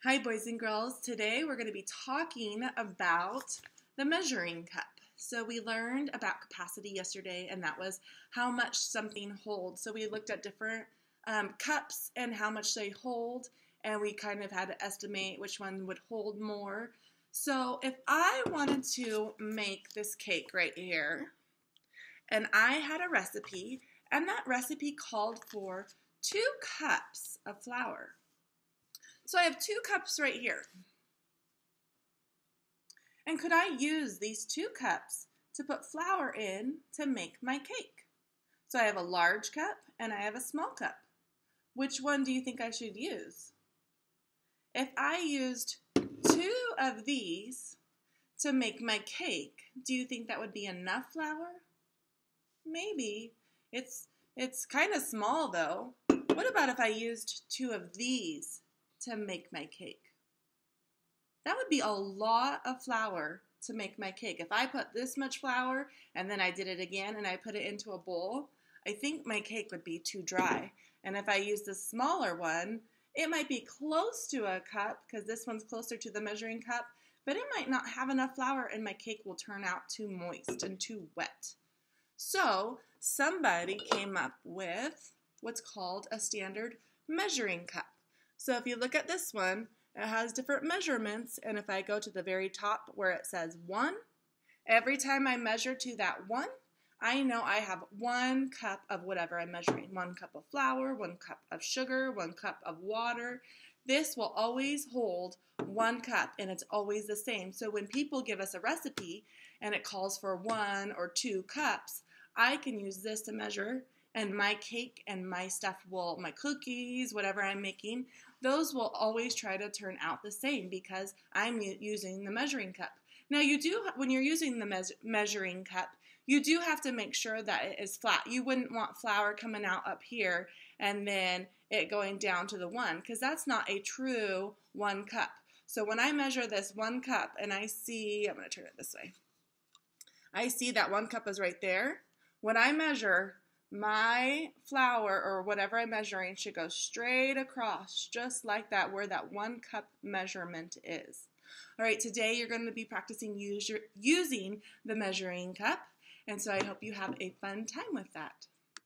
Hi boys and girls, today we're going to be talking about the measuring cup. So we learned about capacity yesterday, and that was how much something holds. So we looked at different cups and how much they hold, and we kind of had to estimate which one would hold more. So if I wanted to make this cake right here, and I had a recipe, and that recipe called for 2 cups of flour. So I have 2 cups right here. And could I use these 2 cups to put flour in to make my cake? So I have a large cup and I have a small cup. Which one do you think I should use? If I used 2 of these to make my cake, do you think that would be enough flour? Maybe. It's kind of small though. What about if I used 2 of these to make my cake? That would be a lot of flour to make my cake. If I put this much flour and then I did it again and I put it into a bowl, I think my cake would be too dry. And if I use the smaller one, it might be close to a cup because this one's closer to the measuring cup, but it might not have enough flour and my cake will turn out too moist and too wet. So somebody came up with what's called a standard measuring cup. So if you look at this one, it has different measurements, and if I go to the very top where it says 1, every time I measure to that 1, I know I have 1 cup of whatever I'm measuring. 1 cup of flour, 1 cup of sugar, 1 cup of water. This will always hold 1 cup, and it's always the same. So when people give us a recipe and it calls for 1 or 2 cups, I can use this to measure, and my cake and my stuff will, my cookies, whatever I'm making, those will always try to turn out the same because I'm using the measuring cup. Now you do, when you're using the measuring cup, you do have to make sure that it is flat. You wouldn't want flour coming out up here and then it going down to the 1 because that's not a true 1 cup. So when I measure this 1 cup and I see, I'm going to turn it this way, I see that 1 cup is right there. When I measure, my flour or whatever I'm measuring should go straight across just like that where that 1 cup measurement is. All right, today you're going to be practicing using the measuring cup, and so I hope you have a fun time with that.